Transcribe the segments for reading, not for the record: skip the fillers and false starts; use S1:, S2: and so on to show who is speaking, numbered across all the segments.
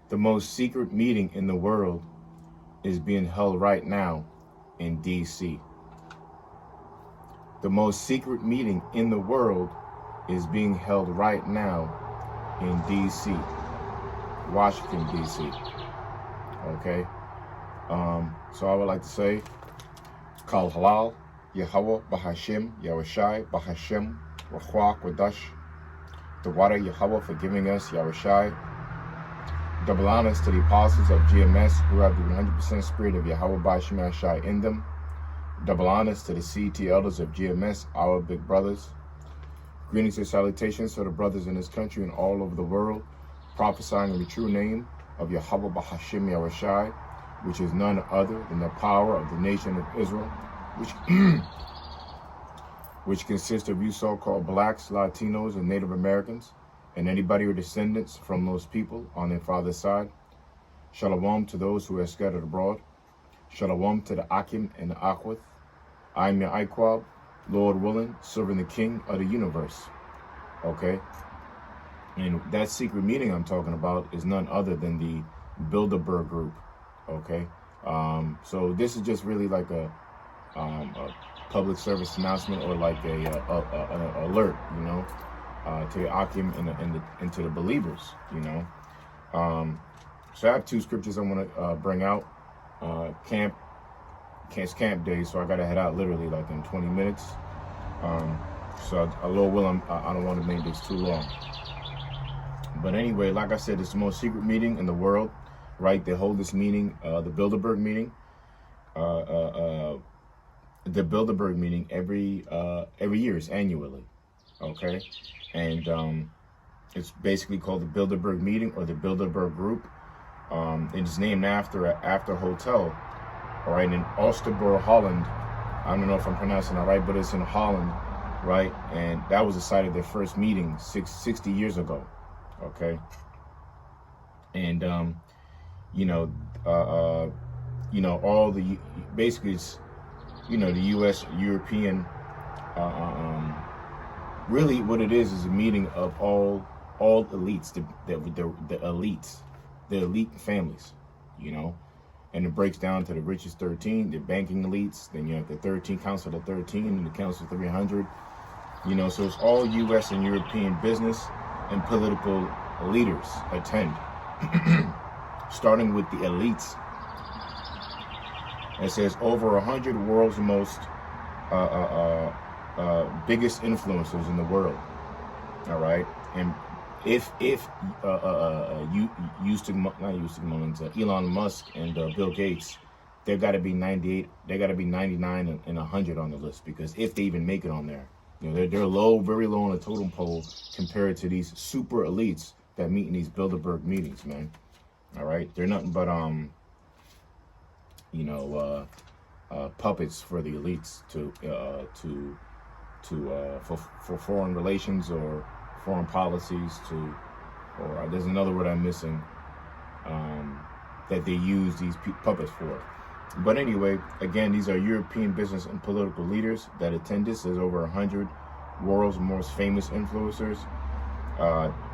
S1: The most secret meeting in the world is being held right now in D.C. The most secret meeting in the world is being held right now in D.C., Washington, D.C. Okay? So I would like to say, Kal Halal, Yahweh, Bahashim, Yahushai, Bahashim, Rahwah, Quadash, the water Yahweh for giving us, Yahushai. Double honors to the apostles of GMS who have the 100% spirit of Yahweh Bahashim Yahushai in them. Double honors to the seeth elders of GMS, our big brothers. Greetings and salutations to the brothers in this country and all over the world, prophesying in the true name of Yahweh Bahashim Yahushai, which is none other than the power of the nation of Israel, which consists of you so-called blacks, Latinos, and Native Americans, and anybody who are descendants from those people on their father's side. Shalom to those who are scattered abroad. Shalom to the Akim and the Akwith. I am your Iquab, Lord willing, serving the King of the universe. Okay? And that secret meeting I'm talking about is none other than the Bilderberg group. Okay? So this is just really like a public service announcement, or like an alert, you know, to the Akim and to the believers, you know. So I have two scriptures I want to bring out. It's camp day, so I got to head out literally like in 20 minutes. So Lord willing, I don't want to make this too long. But anyway, like I said, it's the most secret meeting in the world, right? They hold this meeting, the Bilderberg meeting. The Bilderberg meeting every year, is annually, okay? And it's basically called the Bilderberg meeting or the Bilderberg group. It's named after a hotel, all right, in Oosterborg, Holland. I don't know if I'm pronouncing that right, but it's in Holland, right? And that was the site of their first meeting 60 years ago, okay? And all the basically it's, you know, the U.S., European, really what it is a meeting of all elites, the elites, the elite families, you know, and it breaks down to the richest 13, the banking elites, then you have the 13, council of 13, and the council of 300, you know, so it's all U.S. and European business and political leaders attend, starting with the elites. It says over 100 world's most biggest influencers in the world. All right, and if Elon Musk and Bill Gates, they've got to be 98. They got to be 99 and 100 on the list, because if they even make it on there, you know, they're low, very low on the totem pole compared to these super elites that meet in these Bilderberg meetings, man. All right, they're nothing but puppets for the elites for foreign relations or foreign policies, or there's another word I'm missing, that they use these puppets for. But anyway, again, these are European business and political leaders that attend this. There's over 100 world's most famous influencers,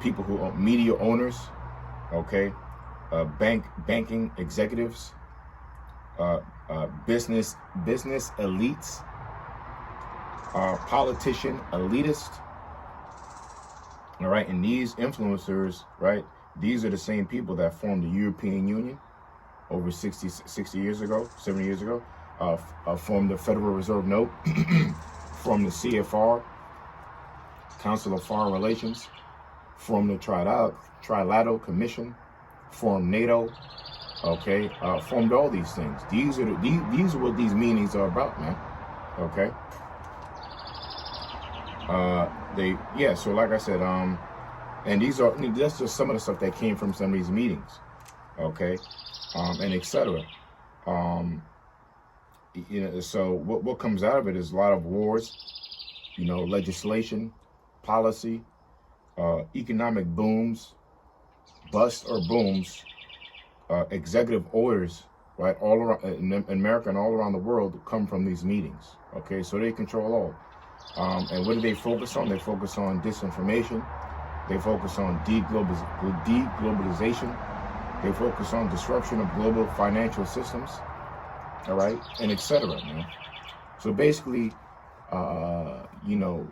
S1: people who own media owners, okay, banking executives, business elites, politician elitists. All right, and these influencers, right, these are the same people that formed the European Union over 60 years ago, 70 years ago, formed the Federal Reserve Note, formed the CFR, Council of Foreign Relations, formed the Trilateral Commission, formed NATO, okay, formed all these things. These are what these meetings are about, man. Okay. So like I said, and that's just some of the stuff that came from some of these meetings, okay, and etc. So what comes out of it is a lot of wars, you know, legislation, policy, economic booms, busts or booms, executive orders, right, all around in America and all around the world come from these meetings. Okay, so they control all. And what do they focus on? They focus on disinformation. They focus on deglobalization. They focus on disruption of global financial systems, all right, and etc., man. So basically, you know,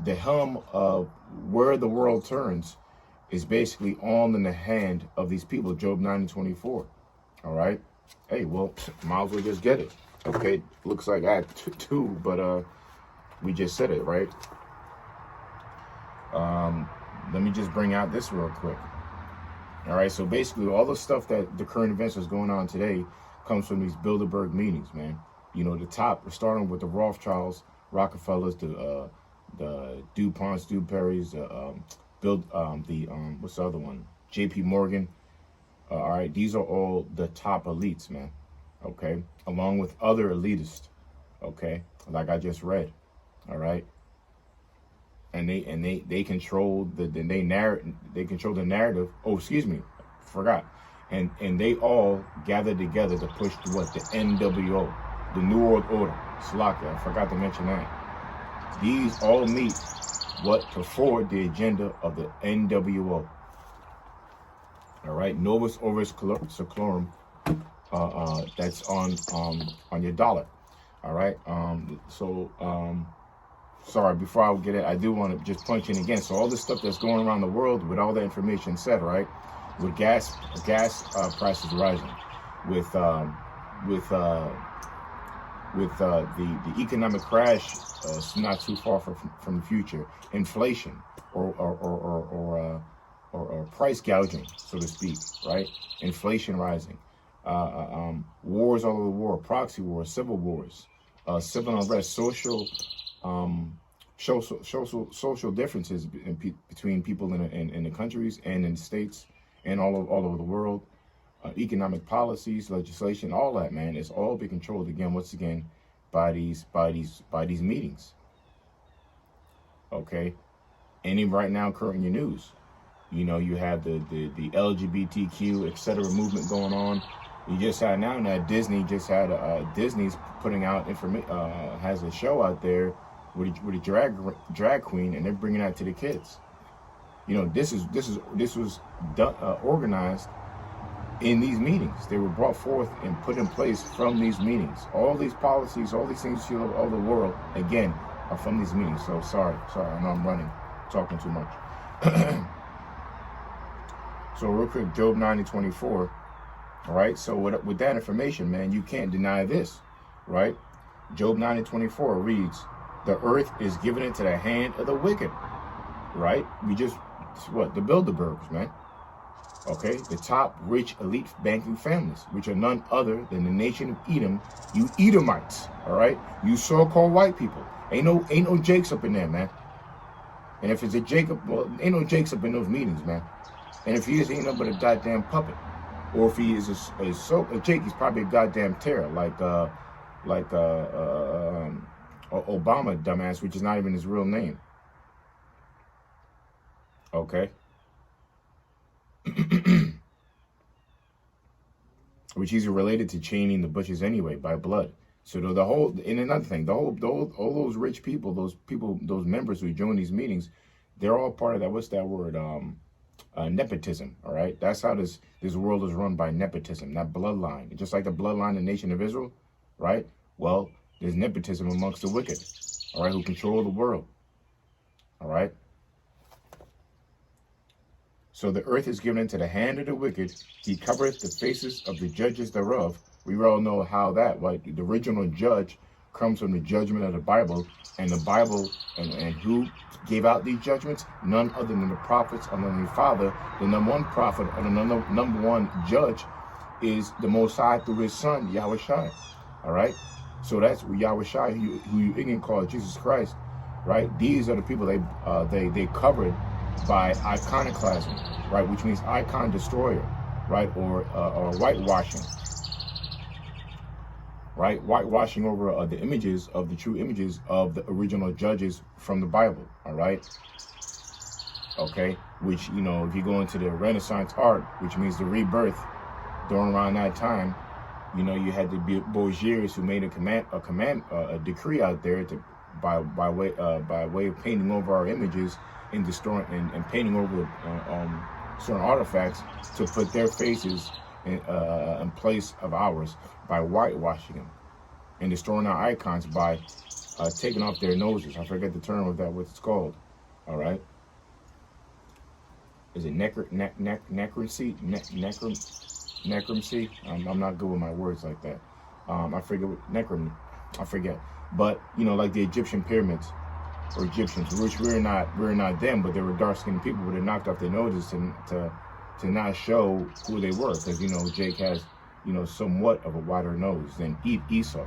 S1: the helm of where the world turns is basically all in the hand of these people. Job 9:24. All right. Hey, well, might as well just get it. Okay. Looks like I had two, but we just said it, right? Let me just bring out this real quick. All right. So basically, all the stuff that the current events is going on today comes from these Bilderberg meetings, man. You know, the top, starting with the Rothschilds, Rockefellers, the DuPonts, Dewberrys, what's the other one? J.P. Morgan. All right, these are all the top elites, man. Okay, along with other elitists. Okay, like I just read. All right, and they control they control the narrative. Oh, excuse me, forgot. And they all gather together to push what the NWO, the New World Order. Slaka, I forgot to mention that. These all meet to forward the agenda of the NWO. All right, Novus Orvis Seclorum. That's on your dollar. All right. Sorry. Before I get it, I do want to just punch in again. So all this stuff that's going around the world, with all the information said, right? With gas prices rising, with the economic crash not too far from the future, inflation or price gouging, so to speak, right? Inflation rising, wars all over the world, proxy wars, civil wars, civil unrest, social differences between people in the countries and in the states and all over the world, economic policies, legislation, all that, man, it's all being controlled once again by these meetings. Okay, and even right now, current in your news, you know, you have the LGBTQ etc. movement going on. You just had now that Disney's putting out has a show out there with a drag queen, and they're bringing that to the kids. You know, this was done, organized in these meetings. They were brought forth and put in place from these meetings. All these policies, all these things you see all over the world, again, are from these meetings. So sorry, I know I'm talking too much. So real quick, Job 9:24. All right. So with that information, man, you can't deny this, right? Job 9:24 reads, "The earth is given into the hand of the wicked." Right? The Bilderbergs, man. Okay, the top rich elite banking families, which are none other than the nation of Edom, you Edomites, all right? You so-called white people. Ain't no Jakes up in there, man. And if it's a Jacob, well, ain't no Jakes up in those meetings, man. And if he is, he ain't nothing but a goddamn puppet. Or if he is a Jake, he's probably a goddamn terror, like Obama, dumbass, which is not even his real name. Okay. Which he's related to Cheney and the Bushes anyway by blood. So and another thing, all those rich people, those members who join these meetings, they're all part of that. What's that word? Nepotism. All right. That's how this world is run, by nepotism, that bloodline. Just like the bloodline of the nation of Israel, right? Well, there's nepotism amongst the wicked, all right, who control the world. All right. So the earth is given into the hand of the wicked. He covereth the faces of the judges thereof. We all know how that, right? The original judge comes from the judgment of the Bible. And the Bible, and who gave out these judgments? None other than the prophets of the Father. The number one prophet or the number one judge is the Most High through his son, Yahweh Shai. All right? So that's Yahweh Shai, who you can call Jesus Christ, right? These are the people they covered by iconoclasm, right, which means icon destroyer, right, or whitewashing, right, whitewashing over the images of the true images of the original judges from the Bible, all right, okay, which, you know, if you go into the Renaissance art, which means the rebirth, during around that time, you know, you had the Borgiers who made a decree out there by way of painting over our images and destroying and painting over certain artifacts to put their faces in place of ours by whitewashing them and destroying our icons by taking off their noses. I forget the term of that, what it's called. All right. Is it necromancy? Necromancy? I'm not good with my words like that. I forget what I forget. But you know, like the Egyptian pyramids or Egyptians, which we're not them, but they were dark-skinned people, but they knocked off their noses to not show who they were, because you know Jake has, you know, somewhat of a wider nose than Esau.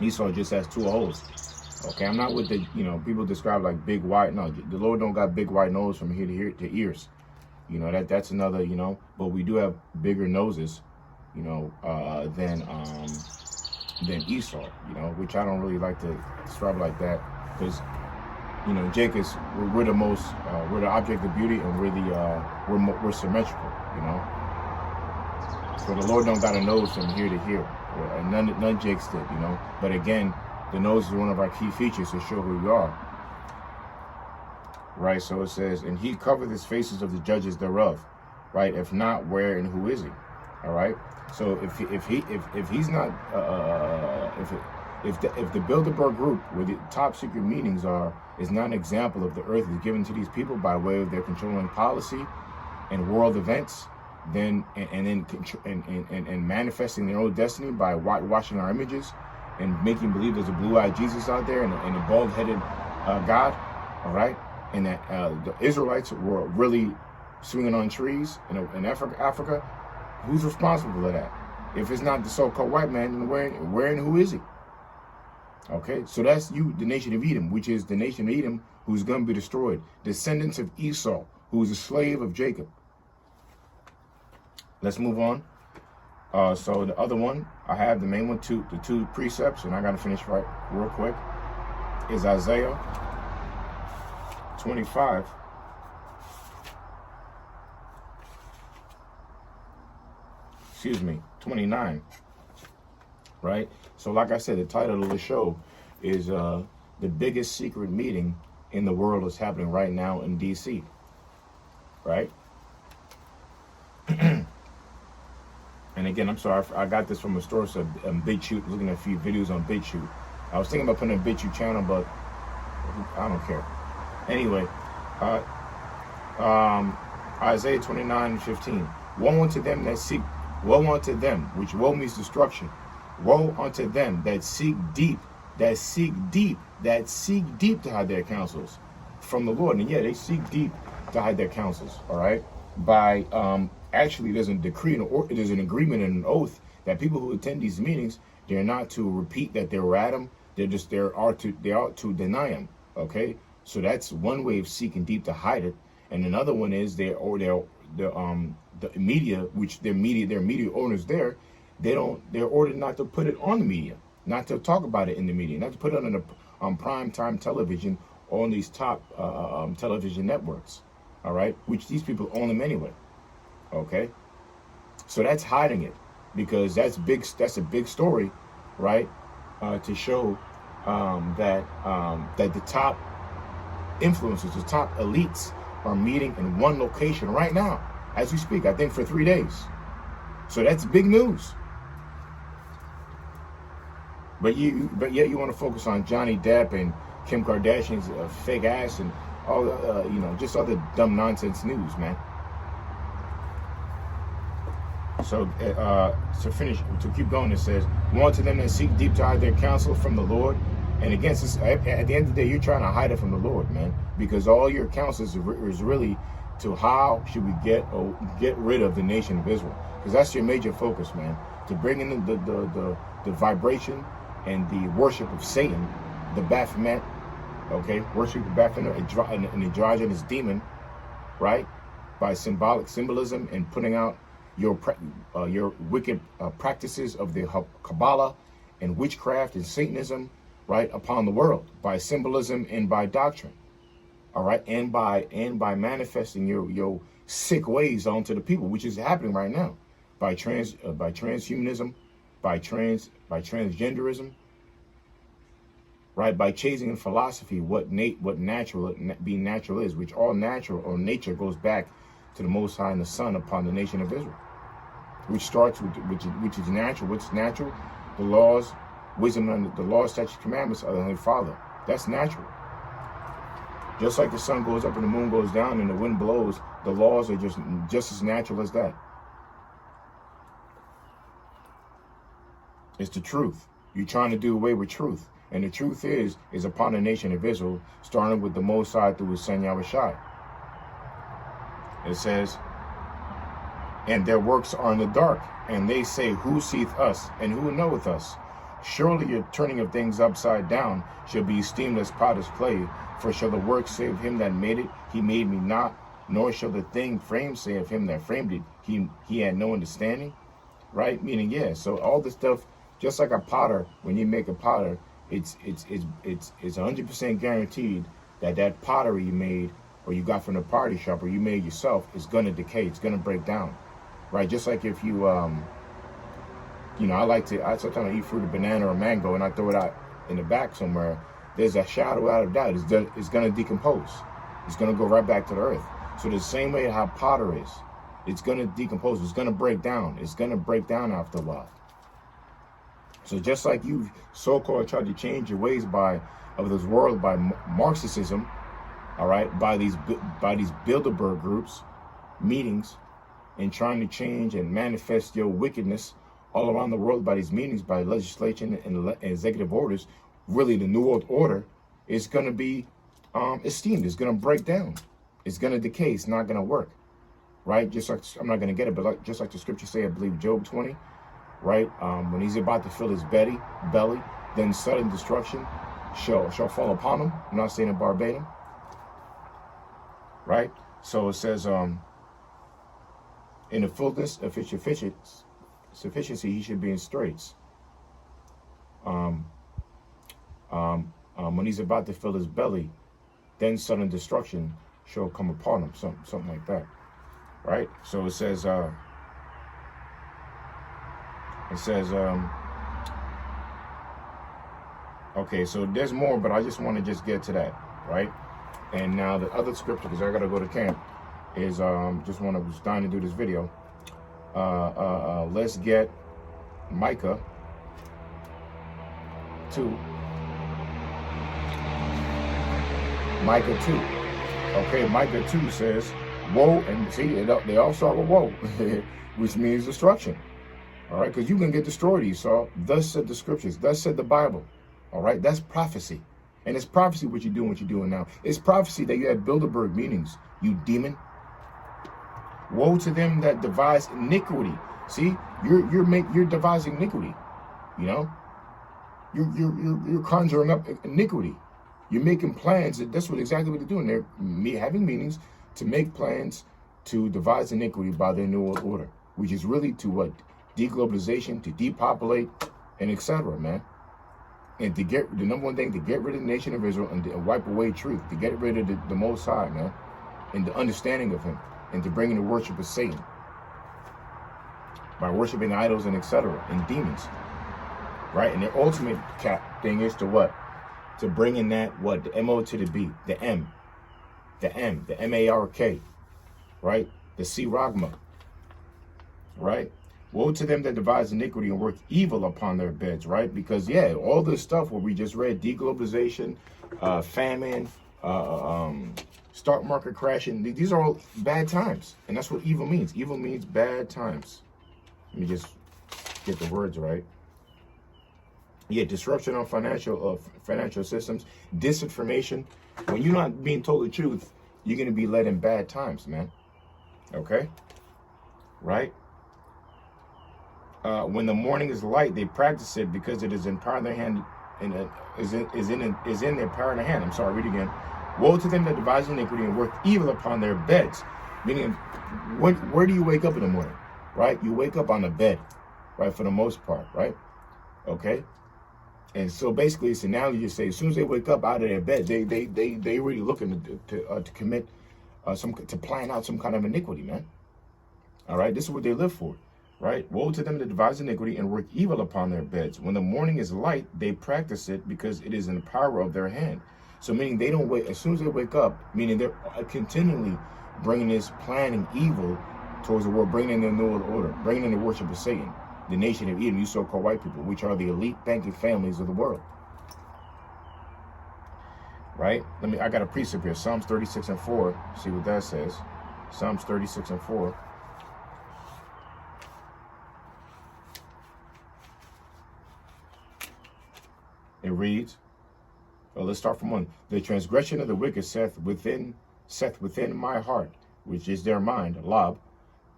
S1: Esau just has 2 holes. Okay, I'm not with the, you know, people describe like big white. No, the Lord don't got big white nose from here to ears. You know, that's another, you know, but we do have bigger noses, you know, than Esau, you know, which I don't really like to describe like that, because, you know, Jake is, we're the most, we're the object of beauty, and we're symmetrical, you know. So the Lord don't got a nose from here to here. None Jake's did, you know. But again, the nose is one of our key features to show who you are. Right, so it says, and he covered the faces of the judges thereof. Right, if not, where and who is he? All right. So if he's not, if the Bilderberg group, where the top secret meetings are, is not an example of the earth is given to these people by way of their controlling policy and world events, then and manifesting their own destiny by whitewashing our images and making believe there's a blue-eyed Jesus out there and a bald-headed God, all right, and that the Israelites were really swinging on trees in Africa, who's responsible for that? If it's not the so-called white man, then where and who is he? Okay, so that's you, the nation of Edom, which is the nation of Edom who's going to be destroyed, descendants of Esau, who is a slave of Jacob. Let's move on. So the other one, I have the main one, the 2 precepts, and I got to finish right real quick, is Isaiah 25. Excuse me, 29. Right? So like I said, the title of the show is the biggest secret meeting in the world is happening right now in DC. Right? And again, I'm sorry, I got this from a store, so BitChute, looking at a few videos on BitChute. I was thinking about putting a BitChute channel, but I don't care. Anyway, Isaiah 29:15. Woe unto them that seek, woe unto them, which woe means destruction. Woe unto them that seek deep to hide their counsels from the Lord. And yeah, they seek deep to hide their counsels, all right? By actually, there's a decree and there's an agreement and an oath that people who attend these meetings, they're not to repeat that they were at them. They are to deny them. Okay, so that's one way of seeking deep to hide it, and another one is the media, which their media owners they're ordered not to put it on the media, not to talk about it in the media, not to put it on prime time television or on these top television networks. All right, which these people own them anyway. Okay, so that's hiding it, because that's big. That's a big story, right? To show that the top influencers, the top elites, are meeting in one location right now as we speak. I think for 3 days. So that's big news. But yet you want to focus on Johnny Depp and Kim Kardashian's fake ass and all just other dumb nonsense news, man. So to keep going, it says, "Woe to them that seek deep to hide their counsel from the Lord." And against this, at the end of the day, you're trying to hide it from the Lord, man, because all your counsel is really to how should we get rid of the nation of Israel, because that's your major focus, man, to bring in the vibration and the worship of Satan, the Baphomet, okay, worship of Baphomet, an androgynous demon, right, by symbolism and putting out your wicked practices of the Kabbalah and witchcraft and Satanism, right, upon the world by symbolism and by doctrine, all right, and by manifesting your sick ways onto the people, which is happening right now by transhumanism, by transgenderism, right? By chasing philosophy, what natural being natural is, which all natural or nature goes back to the Most High and the Son upon the nation of Israel, which starts with which is natural. What's natural? The laws, wisdom, and the laws, statutes, commandments of the Heavenly Father. That's natural. Just like the sun goes up and the moon goes down and the wind blows, the laws are just as natural as that. It's the truth. You're trying to do away with truth. And the truth is upon the nation of Israel, starting with the Most High through his son Yahushua. It says, and their works are in the dark, and they say, who seeth us, and who knoweth us? Surely your turning of things upside down shall be esteemed as potter's clay, for shall the work say of him that made it, he made me not, nor shall the thing framed say of him that framed it, he had no understanding, right? Meaning, yeah, so all this stuff, just like a potter, when you make a potter, it's 100% guaranteed that pottery you made or you got from the party shop or you made yourself is going to decay. It's going to break down, right? Just like if you, I sometimes eat fruit, a banana or a mango, and I throw it out in the back somewhere. There's a shadow out of doubt. It's going to decompose. It's going to go right back to the earth. So the same way how potter is, it's going to decompose. It's going to break down. It's going to break down after a while. So just like you so-called tried to change your ways of this world by Marxism, all right, by these Bilderberg groups, meetings, and trying to change and manifest your wickedness all around the world by these meetings, by legislation and executive orders, really the New World Order is going to be esteemed. It's going to break down. It's going to decay. It's not going to work, right? Just like, I'm not going to get it, but just like the scripture say, I believe Job 20, right? When he's about to fill his belly, then sudden destruction shall fall upon him. I'm not saying it verbatim, right? So it says, in the fullness of his sufficiency, he should be in straits. When he's about to fill his belly, then sudden destruction shall come upon him. Something like that, right? So it says, okay, so there's more, but I just want to just get to that, right? And now the other scripture, because I got to go to camp, is just want to starting to do this video. Let's get Micah 2. Micah 2. Okay, Micah 2 says, woe, and see, they all start with woe, which means destruction. All right, because you can get destroyed, Esau. Thus said the scriptures. Thus said the Bible. All right, that's prophecy. And it's prophecy what you're doing now. It's prophecy that you had Bilderberg meetings, you demon. Woe to them that devise iniquity. See, you're devising iniquity. You know, you're conjuring up iniquity. You're making plans. That's exactly what they're doing. They're having meetings to make plans to devise iniquity by their New World Order, which is really to what? Deglobalization, to depopulate, and etc., man. And to get the number one thing, to get rid of the nation of Israel and to wipe away truth, to get rid of the Most High, man, and the understanding of him, and to bring in the worship of Satan by worshiping idols and etc. and demons, right? And the ultimate thing is to what? To bring in that what? The M-O to the B, the M, the M-A-R-K, right? The C-Ragma, right? Woe to them that devise iniquity and work evil upon their beds, right? Because, yeah, all this stuff what we just read, deglobalization, famine, stock market crashing, these are all bad times. And that's what evil means. Evil means bad times. Let me just get the words right. Yeah, disruption on financial systems, disinformation. When you're not being told the truth, you're going to be led in bad times, man. Okay? Right? When the morning is light, they practice it because it is in power in their hand, is in their power in their hand. I'm sorry, read again. Woe to them that devise iniquity and work evil upon their beds. Meaning, where do you wake up in the morning? Right? You wake up on the bed, right? For the most part, right? Okay. And so basically, it's an analogy to say, as soon as they wake up out of their bed, they really looking to commit to plan out some kind of iniquity, man. All right, this is what they live for. Right? Woe to them that devise iniquity and work evil upon their beds. When the morning is light, they practice it because it is in the power of their hand. So meaning they don't wait, as soon as they wake up, meaning they're continually bringing this planning evil towards the world, bringing in the new order, bringing in the worship of Satan, the nation of Edom, you so-called white people, which are the elite banking families of the world. Right? I got a precept here, Psalms 36 and 4. See what that says. Psalms 36 and 4. It reads, well, let's start from 1. The transgression of the wicked saith within my heart, which is their mind, Lob,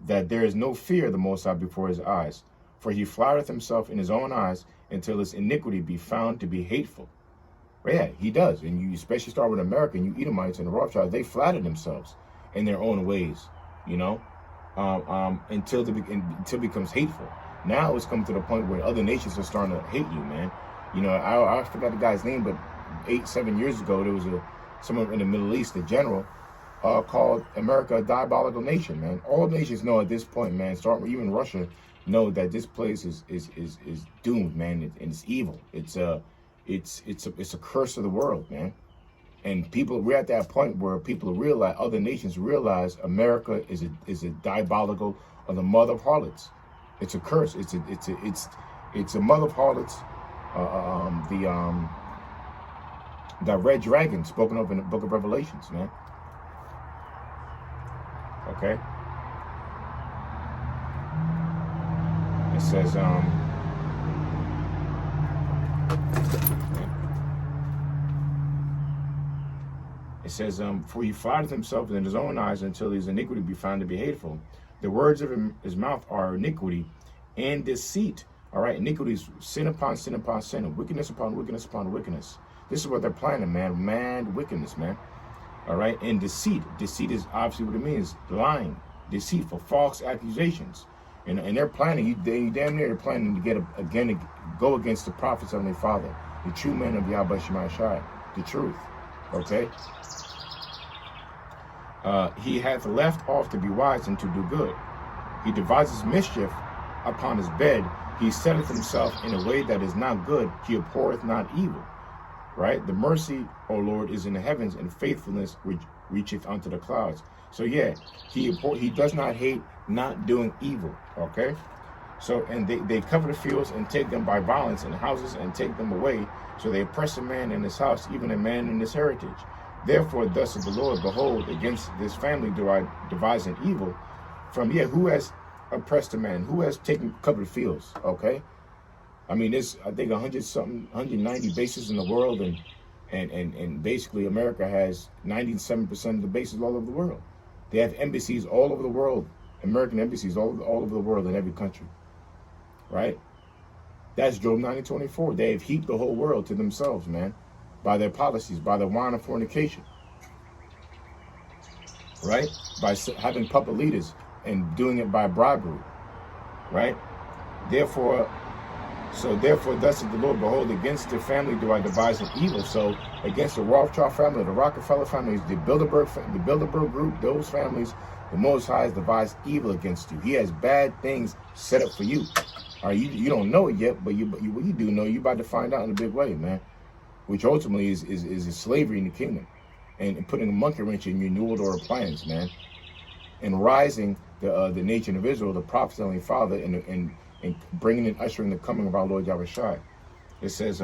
S1: that there is no fear of the Most High before his eyes. For he flattereth himself in his own eyes until his iniquity be found to be hateful. Well, yeah, he does. And you especially start with America, and you Edomites and the Rothschilds, they flatter themselves in their own ways, you know, until it becomes hateful. Now it's come to the point where other nations are starting to hate you, man. You know, I forgot the guy's name, but 8-7 years ago, there was someone in the Middle East, a general, called America a diabolical nation, man. All nations know at this point, man, even Russia, know that this place is doomed, man, and it's evil. It's a curse of the world, man. And we're at that point where people realize, other nations realize, America is a diabolical, or the mother of harlots. It's a curse. It's a mother of harlots. The red dragon spoken of in the book of Revelations, man. Okay. It says, for he flattereth himself in his own eyes until his iniquity be found to be hateful. The words of his mouth are iniquity and deceit. All right, iniquity is sin upon sin upon sin, wickedness upon wickedness upon wickedness. This is what they're planning, man. Mad wickedness, man. All right, and deceit. Deceit is obviously what it means: lying, deceitful, false accusations. And they're planning. They damn near are planning to go against the prophets of their father, the true men of Yahweh Shema Shai, the truth. Okay. He hath left off to be wise and to do good. He devises mischief upon his bed. He setteth himself in a way that is not good. He abhorreth not evil. Right? The mercy, O Lord, is in the heavens, and faithfulness which reacheth unto the clouds. So yeah, he does not hate not doing evil. Okay? So, and they cover the fields and take them by violence, and houses and take them away. So they oppress a man in his house, even a man in his heritage. Therefore, thus saith the Lord, behold, against this family do I devise an evil. Who has oppressed a man? Who has covered fields? Okay? I mean, there's, I think 190 bases in the world, and basically America has 97% of the bases all over the world. They have embassies all over the world, American embassies all over the world in every country. Right? That's Job 90:24. They have heaped the whole world to themselves, man, by their policies, by the wine of fornication. Right? By having puppet leaders and doing it by bribery. Right? Therefore, thus saith the Lord, behold, against the family do I devise an evil. So against the Rothschild family, the Rockefeller families, the Bilderberg group, those families, the Most High has devised evil against you. He has bad things set up for you. All right, you don't know it yet, but you do know. You're about to find out in a big way, man. Which ultimately is slavery in the kingdom, and putting a monkey wrench in your new world order plans, man, and rising the nation of Israel, the prophets only father, and bringing and ushering the coming of our Lord Yahweh Shai. It says,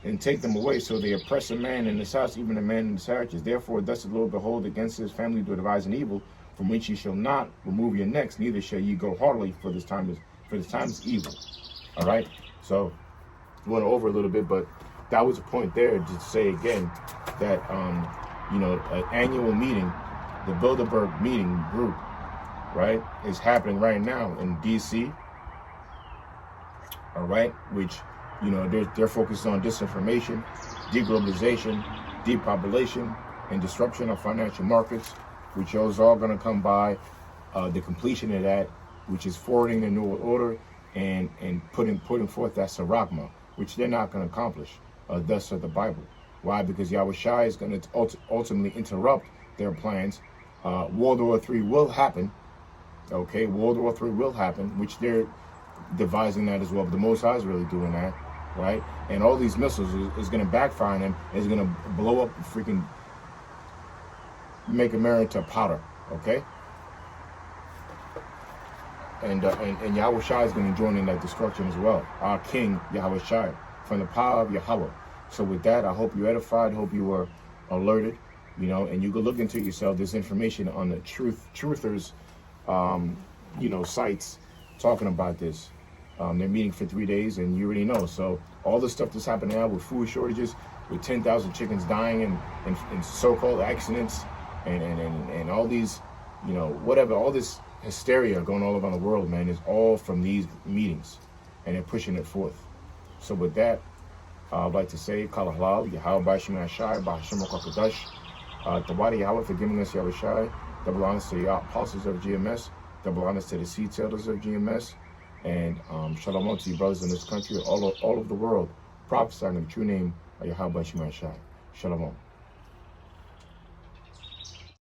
S1: and take them away, so they oppress a man in his house, even a man in his heritage. Therefore, thus the Lord, behold, against his family do devise an evil, from which ye shall not remove your necks, neither shall ye go heartily, for this time is evil. All right. So we went over a little bit, but that was a point there to say again that an annual meeting, the Bilderberg meeting group, right, is happening right now in DC. All right, which they're focused on disinformation, deglobalization, depopulation, and disruption of financial markets, which is all going to come by the completion of that, which is forwarding the new order and putting forth that saragma, which they're not going to accomplish. Thus said the Bible. Why? Because Yahweh Shai is going to ultimately interrupt their plans. World War III will happen. Okay, World War III will happen, which they're devising that as well. But the Most High is really doing that, right? And all these missiles is going to backfire on them. It's going to blow up, freaking make America powder. Okay. And Yahweh Shai is going to join in that destruction as well. Our King, Yahweh Shai, from the power of Yahweh. So with that, I hope you're edified, hope you were alerted, you know, and you can look into it yourself. There's information on the truthers, you know, sites talking about this. They're meeting for 3 days, and you already know. So all the stuff that's happening now with food shortages, with 10,000 chickens dying in so-called accidents, and all these, you know, whatever, all this hysteria going all around the world, man, is all from these meetings, and they're pushing it forth. So with that, I'd like to say, Kala Halal, Yahweh Bashim Ashai, Bahashim Okakadash, Tabari Yahweh for giving us Yahweh Shai, double honors to the apostles of GMS, double honors to the seed elders of GMS, and shalom to you brothers in this country, all of the world, prophesying the true name of Yahweh Bashim Ashai. Shalom.